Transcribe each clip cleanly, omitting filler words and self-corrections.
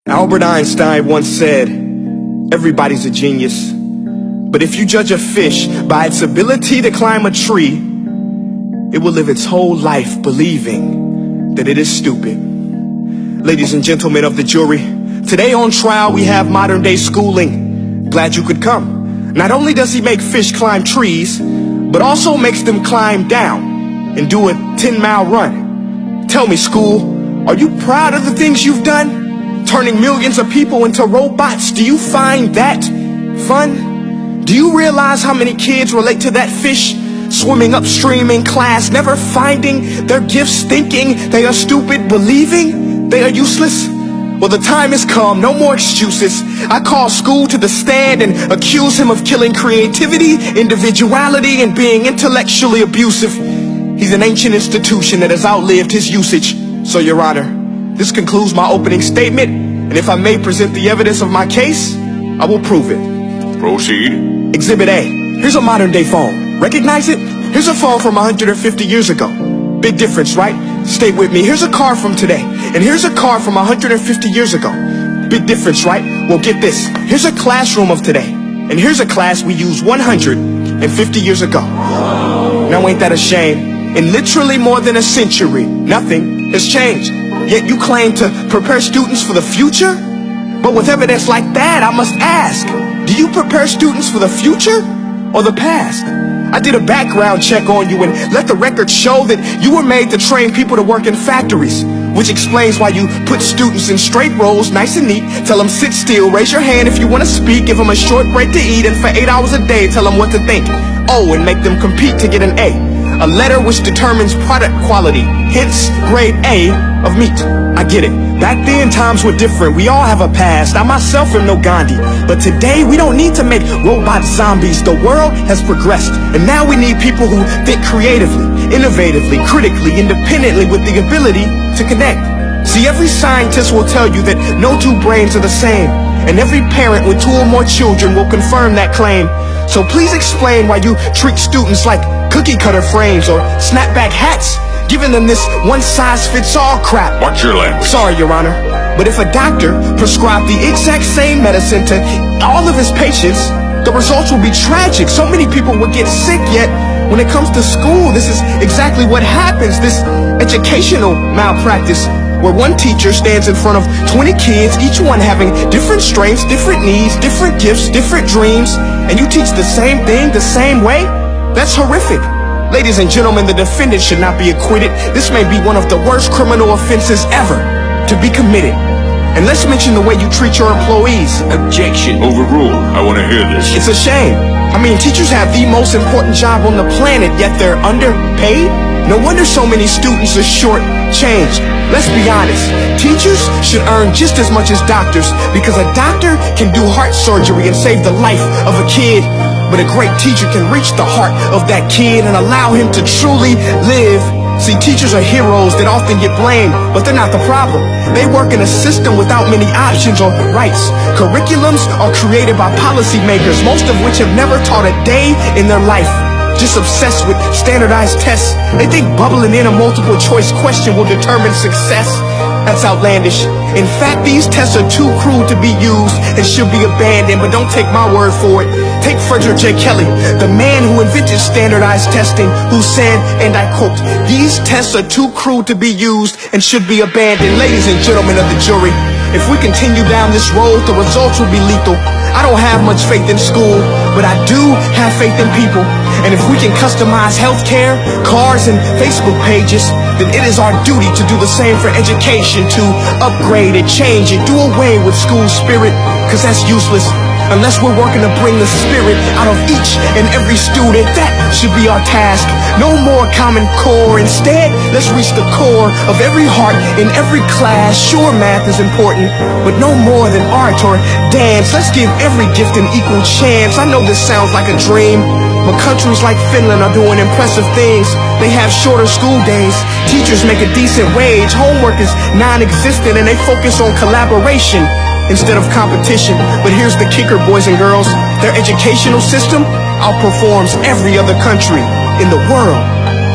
Albert Einstein once said, everybody's a genius, but if you judge a fish by its ability to climb a tree, it will live its whole life believing that it is stupid. Ladies and gentlemen of the jury, today on trial we have modern day schooling. Glad you could come. Not only does he make fish climb trees, but also makes them climb down and do a 10-mile run. Tell me, school, are you proud of the things you've done? Turning millions of people into robots, do you find that fun? Do you realize how many kids relate to that fish swimming upstream in class, never finding their gifts, thinking they are stupid, believing they are useless? Well, the time has come, no more excuses. I call school to the stand and accuse him of killing creativity, individuality, and being intellectually abusive. He's an ancient institution that has outlived his usage. So, Your Honor, this concludes my opening statement, and if I may present the evidence of my case, I will prove it. Proceed. Exhibit A. Here's a modern day phone. Recognize it? Here's a phone from 150 years ago. Big difference, right? Stay with me. Here's a car from today, and here's a car from 150 years ago. Big difference, right? Well, get this. Here's a classroom of today, and here's a class we used 150 years ago. Now, ain't that a shame? In literally more than a century, nothing has changed. Yet you claim to prepare students for the future? But with evidence like that, I must ask, do you prepare students for the future or the past? I did a background check on you and let the record show that you were made to train people to work in factories, which explains why you put students in straight rows, nice and neat, tell them sit still, raise your hand if you want to speak, give them a short break to eat, and for 8 hours a day, tell them what to think. Oh, and make them compete to get an A. A letter which determines product quality, hence grade A of meat. I get it. Back then, times were different. We all have a past. I myself am no Gandhi. But today, we don't need to make robot zombies. The world has progressed. And now we need people who think creatively, innovatively, critically, independently, with the ability to connect. See, every scientist will tell you that no two brains are the same. And every parent with 2 or more children will confirm that claim. So please explain why you treat students like cookie cutter frames or snapback hats, giving them this one-size-fits-all crap. Watch your language. Sorry, Your Honor, but if a doctor prescribed the exact same medicine to all of his patients, the results will be tragic. So many people will get sick, yet when it comes to school, this is exactly what happens. This educational malpractice, where one teacher stands in front of 20 kids, each one having different strengths, different needs, different gifts, different dreams, and you teach the same thing the same way? That's horrific. Ladies and gentlemen, the defendant should not be acquitted. This may be one of the worst criminal offenses ever to be committed. And let's mention the way you treat your employees. Objection. Overruled. I want to hear this. It's a shame. I mean, teachers have the most important job on the planet, yet they're underpaid? No wonder so many students are short-changed. Let's be honest, teachers should earn just as much as doctors, because a doctor can do heart surgery and save the life of a kid, but a great teacher can reach the heart of that kid and allow him to truly live. See, teachers are heroes that often get blamed, but they're not the problem. They work in a system without many options or rights. Curriculums are created by policymakers, most of which have never taught a day in their life. Just obsessed with standardized tests. They think bubbling in a multiple choice question will determine success. That's outlandish. In fact, these tests are too cruel to be used and should be abandoned, but don't take my word for it. Take Frederick J. Kelly, the man who invented standardized testing, who said, and I quote, "These tests are too cruel to be used and should be abandoned." Ladies and gentlemen of the jury, if we continue down this road, the results will be lethal. I don't have much faith in school, but I do have faith in people. And if we can customize healthcare, cars, and Facebook pages, then it is our duty to do the same for education, to upgrade and change and do away with school spirit, because that's useless. Unless we're working to bring the spirit out of each and every student, that should be our task. No more Common Core. Instead, let's reach the core of every heart in every class. Sure, math is important, but no more than art or dance. Let's give every gift an equal chance. I know this sounds like a dream, but countries like Finland are doing impressive things. They have shorter school days. Teachers make a decent wage. Homework is non-existent, and they focus on collaboration instead of competition. But here's the kicker, boys and girls. Their educational system outperforms every other country in the world.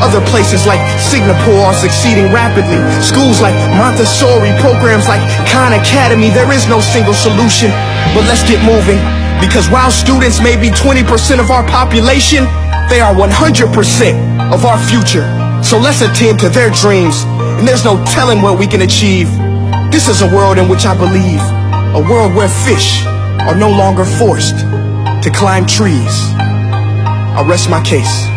Other places like Singapore are succeeding rapidly. Schools like Montessori, programs like Khan Academy. There is no single solution, but let's get moving. Because while students may be 20% of our population, they are 100% of our future. So let's attend to their dreams, and there's no telling what we can achieve. This is a world in which I believe, a world where fish are no longer forced to climb trees. I'll rest my case.